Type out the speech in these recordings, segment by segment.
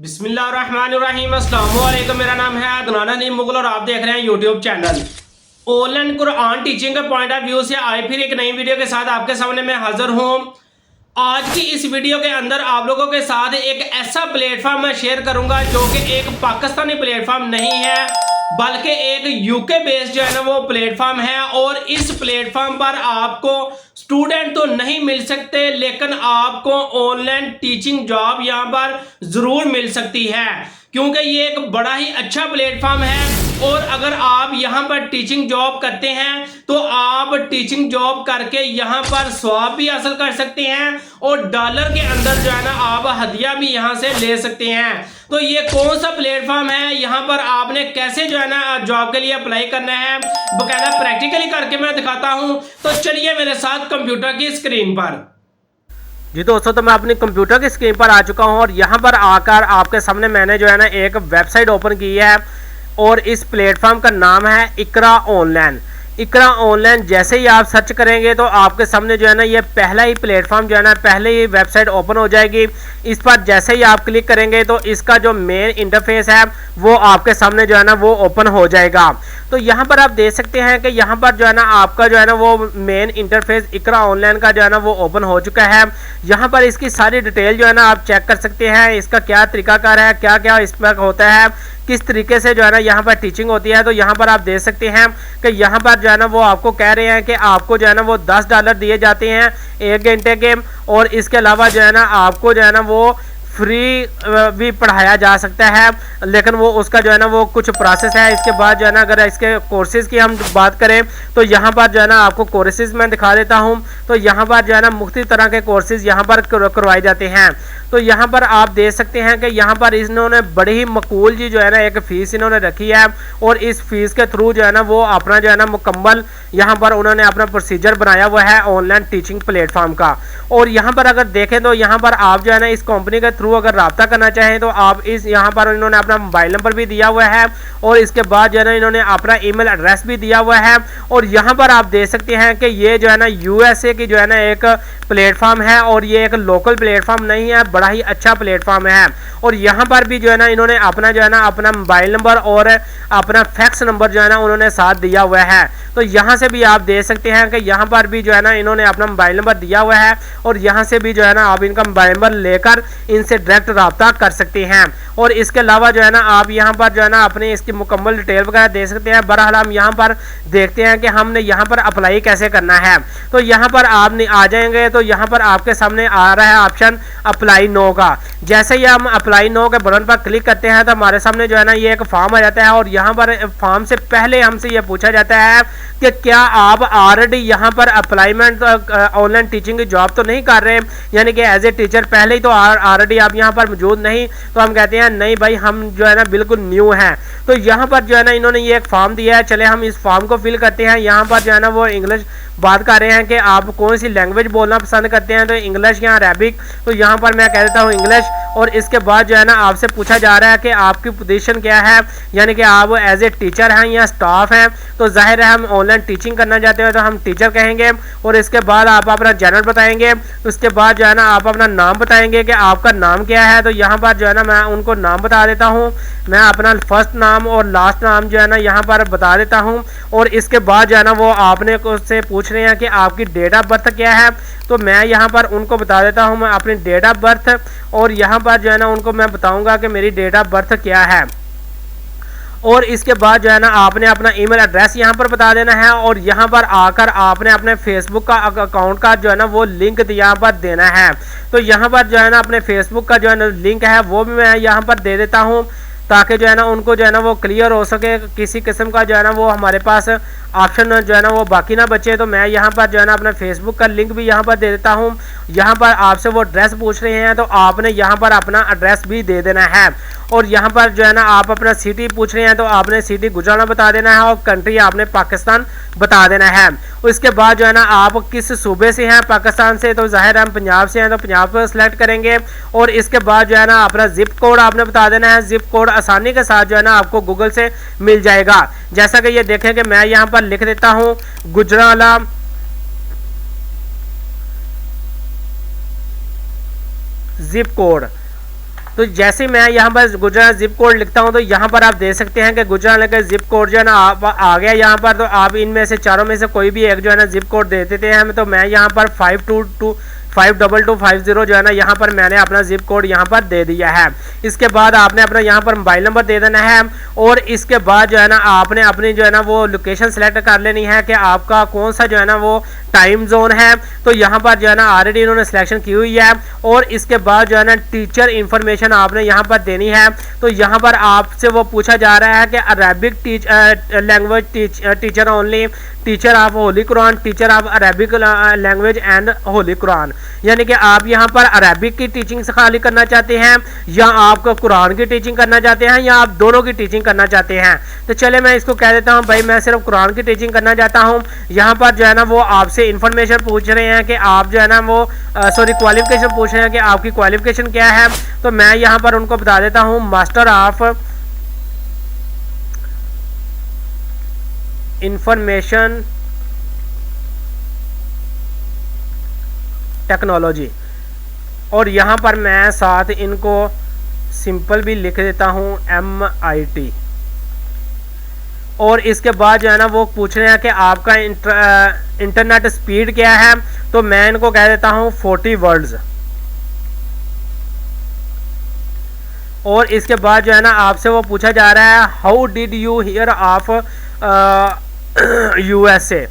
बिस्मिल्लाहिर्रहमानिर्रहीम, अस्सलाम वालेकुम। मेरा नाम है अदनान अली मुगल और आप देख रहे हैं YouTube channel. Online Quran teaching के पॉइंट ऑफ व्यू से आए फिर एक नई वीडियो के साथ आपके सामने मैं हाजिर हूँ। आज की इस वीडियो के अंदर आप लोगों के साथ एक ऐसा प्लेटफॉर्म मैं शेयर करूंगा जो कि एक पाकिस्तानी प्लेटफॉर्म नहीं है बल्कि एक यूके बेस्ड जो है ना वो प्लेटफॉर्म है। और इस प्लेटफॉर्म पर आपको स्टूडेंट तो नहीं मिल सकते लेकिन आपको ऑनलाइन टीचिंग जॉब यहाँ पर जरूर मिल सकती है क्योंकि ये एक बड़ा ही अच्छा प्लेटफॉर्म है। और अगर आप यहाँ पर टीचिंग जॉब करते हैं तो आप टीचिंग जॉब करके यहाँ पर स्वाब भी हासिल कर सकते हैं और डॉलर के अंदर जो है ना आप हदिया भी यहाँ से ले सकते हैं। तो ये कौन सा प्लेटफॉर्म है, यहाँ पर आपने कैसे जो है ना जॉब के लिए अप्लाई करना है बकायदा प्रैक्टिकली करके मैं दिखाता हूँ। तो चलिए मेरे साथ कंप्यूटर की स्क्रीन पर। जी दोस्तों, तो मैं अपनी कंप्यूटर की स्क्रीन पर आ चुका हूं और यहां पर आकर आपके सामने मैंने जो है ना एक वेबसाइट ओपन की है और इस प्लेटफॉर्म का नाम है इकरा ऑनलाइन। इकरा ऑनलाइन जैसे ही आप सर्च करेंगे तो आपके सामने जो है ना ये पहला ही प्लेटफॉर्म जो है ना पहले ही वेबसाइट ओपन हो जाएगी। इस पर जैसे ही आप क्लिक करेंगे तो इसका जो मेन इंटरफेस है वो आपके सामने जो है ना वो ओपन हो जाएगा। तो यहाँ पर आप देख सकते हैं कि यहाँ पर जो है ना आपका जो है ना वो मेन इंटरफेस इकरा ऑनलाइन का जो है ना वो ओपन हो चुका है। यहाँ पर इसकी सारी डिटेल जो है ना आप चेक कर सकते हैं, इसका क्या तरीकाकार है, क्या क्या इसमें होता है, किस तरीके से जो है ना यहाँ पर टीचिंग होती है। तो यहाँ पर आप देख सकते हैं कि यहाँ पर जो है ना वो आपको कह रहे हैं कि आपको जो है ना वो $10 दिए जाते हैं 1 घंटे के। और इसके अलावा जो है ना आपको जो है ना वो फ्री भी पढ़ाया जा सकता है लेकिन वो उसका जो है ना वो कुछ प्रोसेस है। इसके बाद जो है ना अगर इसके कोर्सेज की हम बात करें तो यहाँ पर जो है ना आपको कोर्सेज मैं दिखा देता हूँ। तो यहाँ पर जो है ना मुख्तलिफ तरह के कोर्सेज यहाँ पर करवाए जाते हैं। तो यहाँ पर आप देख सकते हैं कि यहाँ पर इन्होंने बड़ी ही मकबूल जी जो है ना एक फ़ीस इन्होंने रखी है और इस फीस के थ्रू जो है ना वो अपना जो है ना मुकम्मल यहाँ पर उन्होंने अपना प्रोसीजर बनाया हुआ है ऑनलाइन टीचिंग प्लेटफॉर्म का। और यहाँ पर अगर देखें तो यहाँ पर आप जो है ना इस कंपनी के थ्रू अगर रब्ता करना चाहें तो आप इस यहाँ पर इन्होंने अपना मोबाइल नंबर भी दिया हुआ है और इसके बाद जो है ना इन्होंने अपना ईमेल एड्रेस भी दिया हुआ है। और यहाँ पर आप देख सकते हैं कि ये जो है ना यूएसए की जो है ना एक प्लेटफॉर्म है और ये एक लोकल प्लेटफॉर्म नहीं है, बड़ा ही अच्छा प्लेटफॉर्म है। और यहाँ पर भी जो है ना इन्होंने अपना जो है ना अपना मोबाइल नंबर और अपना फैक्स नंबर जो है ना उन्होंने साथ दिया हुआ है। तो यहाँ से भी आप देख सकते हैं कि यहाँ पर भी जो है ना इन्होंने अपना मोबाइल नंबर दिया हुआ है और यहाँ से भी जो है ना आप इनका मोबाइल नंबर लेकर इनसे डायरेक्ट रब्ता कर सकते हैं। और इसके अलावा जो है ना आप यहाँ पर जो है ना अपनी इसकी मुकम्मल डिटेल वगैरह दे सकते हैं। बहरहाल हम यहाँ पर देखते हैं कि हमने यहाँ पर अप्लाई कैसे करना है। तो यहाँ पर आप आ जाएंगे तो यहाँ पर आपके सामने आ रहा है ऑप्शन अप्लाई नो का। जैसे ही हम अप्लाई नो के बटन पर क्लिक करते हैं तो हमारे सामने जो है ना ये एक फॉर्म आ जाता है और यहाँ पर फॉर्म से पहले हमसे ये पूछा जाता है कि क्या आप ऑलरेडी यहाँ पर अप्लाईमेंट ऑनलाइन टीचिंग की जॉब तो नहीं कर रहे, यानी कि एज ए टीचर पहले ही तो ऑलरेडी आप यहाँ पर मौजूद नहीं। तो हम कहते हैं नहीं भाई, हम जो है ना बिल्कुल न्यू हैं। तो यहाँ पर जो है ना इन्होंने ये एक फॉर्म दिया है, चले हम इस फॉर्म को फिल करते हैं। यहाँ पर जो है ना वो इंग्लिश बात कर रहे हैं कि आप कौन सी लैंग्वेज बोलना पसंद करते हैं, तो इंग्लिश या अरेबिक। तो यहाँ पर मैं कह देता हूँ इंग्लिश। और इसके बाद जो है ना आपसे पूछा जा रहा है कि आपकी पोजीशन क्या है, यानी कि आप एज ए टीचर हैं या स्टाफ हैं। तो जाहिर है हम ऑनलाइन टीचिंग करना चाहते हैं तो हम टीचर कहेंगे। और इसके बाद आप अपना जेंडर बताएंगे। उसके बाद जो है ना आप अपना नाम बताएंगे कि आपका नाम क्या है। तो यहाँ पर जो है ना मैं उनको नाम बता देता हूँ, मैं अपना फर्स्ट नाम और लास्ट नाम जो है ना यहाँ पर बता देता हूँ। और इसके बाद जो है ना वो आपने उससे पूछ रहे हैं कि आपकी डेट ऑफ बर्थ क्या है। तो मैं यहाँ पर उनको बता देता हूँ मैं अपनी डेट ऑफ बर्थ, और यहाँ पर जो है ना उनको मैं बताऊँगा कि मेरी डेट ऑफ बर्थ क्या है। और इसके बाद जो है ना आपने अपना ईमेल एड्रेस यहाँ पर बता देना है और यहाँ पर आकर आपने अपने फेसबुक का अकाउंट का जो है ना वो लिंक यहाँ पर देना है। तो यहाँ पर जो है ना अपने फेसबुक का जो है ना लिंक है वो भी मैं यहाँ पर दे देता हूँ ताकि जो है ना उनको जो है ना वो क्लियर हो सके, किसी किस्म का जो है ना वो हमारे पास ऑप्शन जो है ना वो बाकी ना बचे। तो मैं यहाँ पर जो है ना अपना फेसबुक का लिंक भी यहाँ पर दे देता हूँ। यहाँ पर आपसे वो एड्रेस पूछ रहे हैं तो आपने यहाँ पर अपना एड्रेस भी दे देना है। और यहाँ पर जो है ना आप अपना सिटी पूछ रहे हैं तो आपने सिटी गुजरात बता देना है और कंट्री आपने पाकिस्तान बता देना है। उसके बाद जो है ना आप किस सूबे से हैं पाकिस्तान से, तो जाहिर है हम पंजाब से हैं तो पंजाब पर सिलेक्ट करेंगे। और इसके बाद जो है ना अपना जिप कोड आपने बता देना है। जिप कोड आसानी के साथ जो है ना आपको गूगल से मिल जाएगा। जैसा कि ये देखें कि मैं यहाँ पर लिख देता हूँ गुजराला जिप कोड। तो जैसे मैं यहाँ पर गुजरात जिप कोड लिखता हूँ तो यहाँ पर आप देख सकते हैं कि गुजरात का जिप कोड जो है ना आप आ गया यहाँ पर। तो आप इनमें से चारों में से कोई भी एक जो है ना जिप कोड दे देते हैं। तो मैं यहाँ पर 52250 जो है ना यहाँ पर मैंने अपना जिप कोड यहाँ पर दे दिया है। इसके बाद आपने अपना यहाँ पर मोबाइल नंबर दे देना है और इसके बाद जो है ना आपने अपनी जो है ना वो लोकेशन सेलेक्ट कर लेनी है कि आपका कौन सा जो है ना वो टाइम जोन है। तो यहाँ पर जो है ना ऑलरेडी इन्होंने सिलेक्शन की हुई है। और इसके बाद जो है ना टीचर इन्फॉर्मेशन आपने यहाँ पर देनी है। तो यहाँ पर आपसे वो पूछा जा रहा है कि Arabic language teacher only, teacher of Holi Quran, teacher of Arabic language and Holi Quran, यानी कि आप यहाँ पर अरेबिक की टीचिंग से खाली करना चाहते हैं या आपको कुरान की टीचिंग करना चाहते हैं या आप दोनों की टीचिंग करना चाहते हैं। तो चले मैं इसको कह देता हूँ भाई मैं सिर्फ कुरान की टीचिंग करना चाहता हूँ। यहाँ पर जो है ना वो आपसे इंफॉर्मेशन पूछ रहे हैं कि आप जो है ना वो क्वालिफिकेशन पूछ रहे हैं कि आपकी क्वालिफिकेशन क्या है। तो मैं यहाँ पर उनको बता देता हूँ मास्टर ऑफ इंफॉर्मेशन टेक्नोलॉजी, और यहाँ पर मैं साथ इनको सिंपल भी लिख देता हूँ MIT। और इसके बाद जो है ना वो पूछ रहे हैं कि आपका इंटरनेट स्पीड क्या है। तो मैं इनको कह देता हूँ 40 वर्ड्स। और इसके बाद जो है ना आपसे वो पूछा जा रहा है how did you here of USA।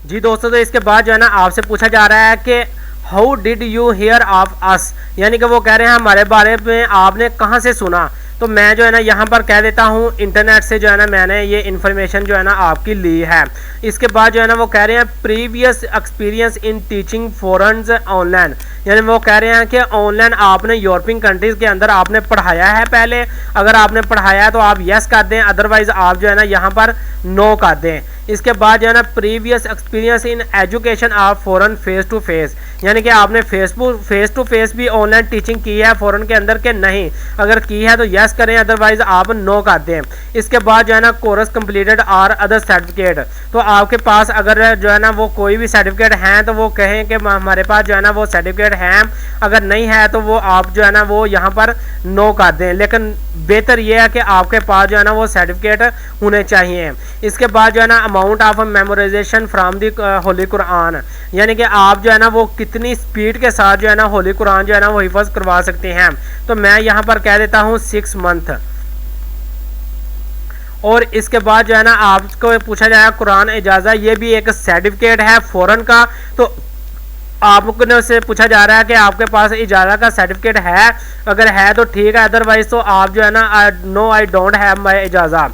जी दोस्तों, तो इसके बाद जो है ना आपसे पूछा जा रहा है कि how did you here of us, यानी कि वो कह रहे हैं हमारे बारे में आपने कहाँ से सुना। तो मैं जो है ना यहाँ पर कह देता हूँ इंटरनेट से जो है ना मैंने ये इन्फॉर्मेशन जो है ना आपकी ली है। इसके बाद जो है ना वो कह रहे हैं previous experience in teaching foreigners online, यानी वो कह रहे हैं कि ऑनलाइन आपने यूरोपियन कंट्रीज़ के अंदर आपने पढ़ाया है पहले। अगर आपने पढ़ाया है तो आप यस कर दें, अदरवाइज आप जो है ना यहाँ पर नो कर दें। इसके बाद जो है ना previous experience in education of foreign face to face, यानी कि आपने फेस टू फेस भी ऑनलाइन टीचिंग की है फॉरेन के अंदर के नहीं, अगर की है तो यस करें, अदरवाइज आप नो कर दें। इसके बाद जो है ना कोर्स कंप्लीटेड और अदर सर्टिफिकेट, तो आपके पास अगर जो है ना वो कोई भी सर्टिफिकेट हैं तो वो कहें कि हमारे पास जो है ना वो सर्टिफिकेट हैं, अगर नहीं है तो वो आप जो है ना वो यहाँ पर नो कर दें। लेकिन बेहतर ये है कि आपके पास जो है ना वो सर्टिफिकेट होने चाहिए। इसके बाद जो है ना amount of memorisation from the Holi Quran, यानी कि आप जो है ना वो कितनी स्पीड के साथ जो है ना होली कुरान जो है ना वो हिफाज करवा सकते हैं। तो मैं यहाँ पर कह देता हूँ 6 मंथ। और इसके बाद जो है ना आपको पूछा जाएगा कुरान इजाज़ा, ये भी एक सर्टिफिकेट है फॉरेन का। तो आपको से पूछा जा रहा है कि आपके पास इजाज़ा का सर्टिफिकेट है, अगर है तो ठीक है, अदरवाइज तो आप जो है ना no I don't have my इजाज़ा।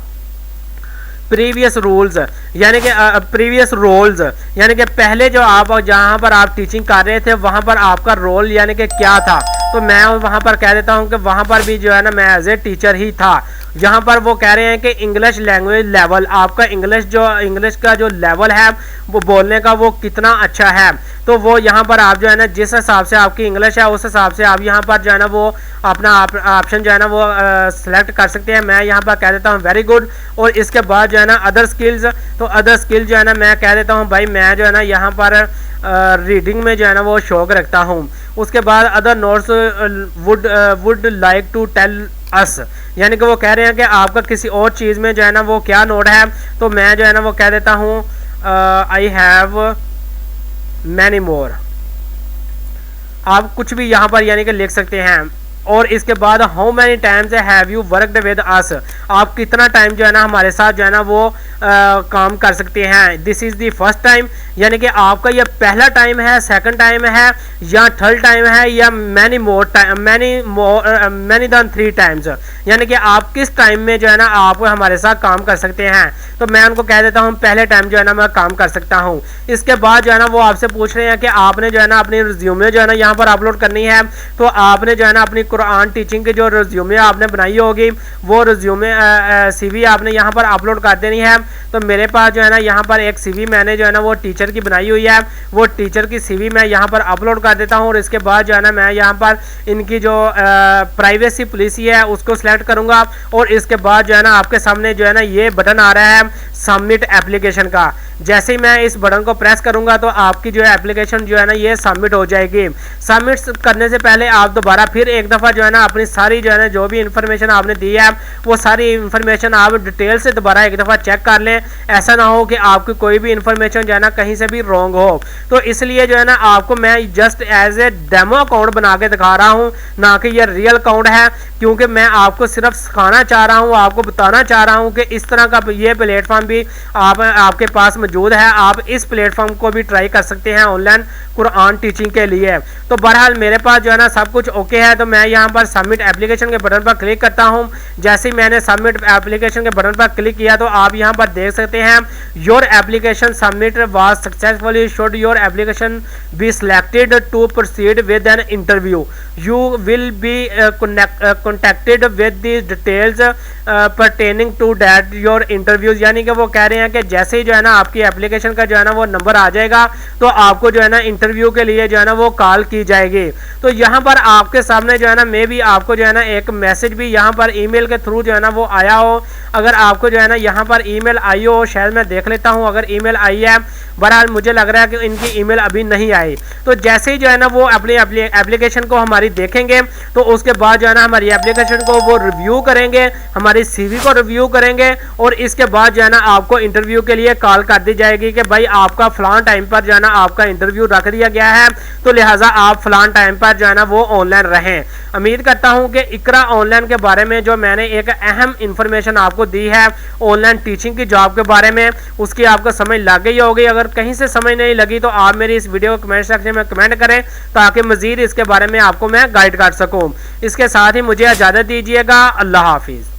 प्रीवियस रूल्स, यानी कि प्रीवियस रोल्स, यानी कि पहले जो आप जहाँ पर आप टीचिंग कर रहे थे वहाँ पर आपका रोल यानी कि क्या था। तो मैं वहाँ पर कह देता हूँ कि वहाँ पर भी जो है ना मैं एज ए टीचर ही था। यहाँ पर वो कह रहे हैं कि इंग्लिश लैंग्वेज लेवल, आपका इंग्लिश का जो लेवल है वो बोलने का वो कितना अच्छा है। तो वो यहाँ पर आप जो है ना जिस हिसाब से आपकी इंग्लिश है उस हिसाब से आप यहाँ पर जो है ना वो अपना ऑप्शन जो है ना वो सिलेक्ट कर सकते हैं। मैं यहाँ पर कह देता हूँ वेरी गुड। और इसके बाद जो है ना अदर स्किल्स, तो अदर स्किल जो है ना मैं कह देता हूँ भाई मैं जो है ना यहाँ पर रीडिंग में जो है ना वो शौक रखता हूँ। उसके बाद other notes would like to tell us, यानी कि वो कह रहे हैं कि आपका किसी और चीज़ में जो है ना वो क्या नोट है। तो मैं जो है ना वो कह देता हूँ आई हैव मैनी मोर। आप कुछ भी यहाँ पर यानी कि लिख सकते हैं। और इसके बाद how many times have you worked with us, आप कितना टाइम जो है ना हमारे साथ जो है ना वो काम कर सकते हैं। This is the first time, यानी कि आपका यह पहला टाइम है, सेकंड टाइम है या थर्ड टाइम है या many more time, many than 3 times, यानी कि आप किस टाइम में जो है ना आप हमारे साथ काम कर सकते हैं। तो मैं उनको कह देता हूँ पहले टाइम जो है ना मैं काम कर सकता हूँ। इसके बाद जो है ना वो आपसे पूछ रहे हैं कि आपने जो है ना अपनी रिज्यूमे जो है ना यहाँ पर अपलोड करनी है। तो आपने जो है ना अपनी कुरान टीचिंग की जो रिज्यूमे आपने बनाई होगी वो रिज्यूमे CV आपने यहाँ पर अपलोड कर देनी है। तो मेरे पास जो है ना यहाँ पर एक CV मैंने जो है ना वो टीचर की बनाई हुई है, वो टीचर की CV मैं यहाँ पर अपलोड कर देता हूँ। और इसके बाद जो है ना मैं यहाँ पर इनकी जो प्राइवेसी पॉलिसी है उसको सिलेक्ट करूँगा। और इसके बाद जो है ना आपके सामने जो है ना ये बटन आ रहा है सबमिट एप्लीकेशन का। जैसे ही मैं इस बटन को प्रेस करूंगा तो आपकी जो है एप्लीकेशन जो है ना ये सबमिट हो जाएगी। सबमिट करने से पहले आप दोबारा फिर एक दफ़ा जो है ना अपनी सारी जो है ना जो भी इंफॉर्मेशन आपने दी है वो सारी इंफॉर्मेशन आप डिटेल से दोबारा एक दफ़ा चेक कर लें। ऐसा ना हो कि आपकी कोई भी इंफॉर्मेशन जो है ना कहीं से भी रॉन्ग हो। तो इसलिए जो है ना आपको मैं just as a demo account बना के दिखा रहा हूँ, ना कि ये रियल अकाउंट है, क्योंकि मैं आपको सिर्फ सिखाना चाह रहा हूँ, आपको बताना चाह रहा हूँ कि इस तरह का ये प्लेटफॉर्म भी आपके पास मौजूद है। आप इस प्लेटफॉर्म को भी ट्राई कर सकते हैं ऑनलाइन कुरान टीचिंग के लिए। तो बहरहाल मेरे पास जो है ना सब कुछ ओके है। तो मैं यहाँ पर सबमिट एप्लीकेशन के बटन पर क्लिक करता हूँ। जैसे ही मैंने सबमिट एप्लीकेशन के बटन पर क्लिक किया तो आप यहाँ पर देख सकते हैं your application submit was successfully, should your application be selected to proceed with an interview, you will be contacted with the details pertaining to that your interviews. यानी कि वो कह रहे हैं कि जैसे ही जो है ना आपकी एप्लीकेशन का जो है ना वो नंबर आ जाएगा तो आपको जो है ना इंटरव्यू के लिए जो है ना वो कॉल की जाएगी। तो यहाँ पर आपके सामने जो है ना मे भी आपको जो है ना एक मैसेज भी यहाँ पर ईमेल के थ्रू जो है ना वो आया हो। अगर आपको जो है ना यहाँ पर ईमेल आई हो, शायद मैं देख लेता हूँ अगर ईमेल आई है। बहरहाल मुझे लग रहा है कि इनकी ईमेल अभी नहीं आई। तो जैसे ही जो है ना वो अपनी एप्लीकेशन को हमारी देखेंगे तो उसके बाद जो है ना हमारी एप्लीकेशन को वो रिव्यू करेंगे, हमारी सीवी को रिव्यू करेंगे और इसके बाद जो है ना आपको इंटरव्यू के लिए कॉल कर दी जाएगी कि भाई आपका फलान टाइम पर जो है ना आपका इंटरव्यू रख दिया गया है, तो लिहाजा आप फलान टाइम पर जो है ना वो ऑनलाइन रहें। उम्मीद करता हूं कि इकरा ऑनलाइन के बारे में जो मैंने एक अहम इंफॉर्मेशन आपको दी है ऑनलाइन टीचिंग की जॉब के बारे में, उसकी आपको समझ लग गई होगी। अगर कहीं से समझ नहीं लगी तो आप मेरी इस वीडियो को कमेंट सेक्शन में कमेंट करें ताकि मजीद इसके बारे में आपको मैं गाइड कर सकूं। इसके साथ ही मुझे इजाज़त दीजिएगा। अल्लाह हाफिज़।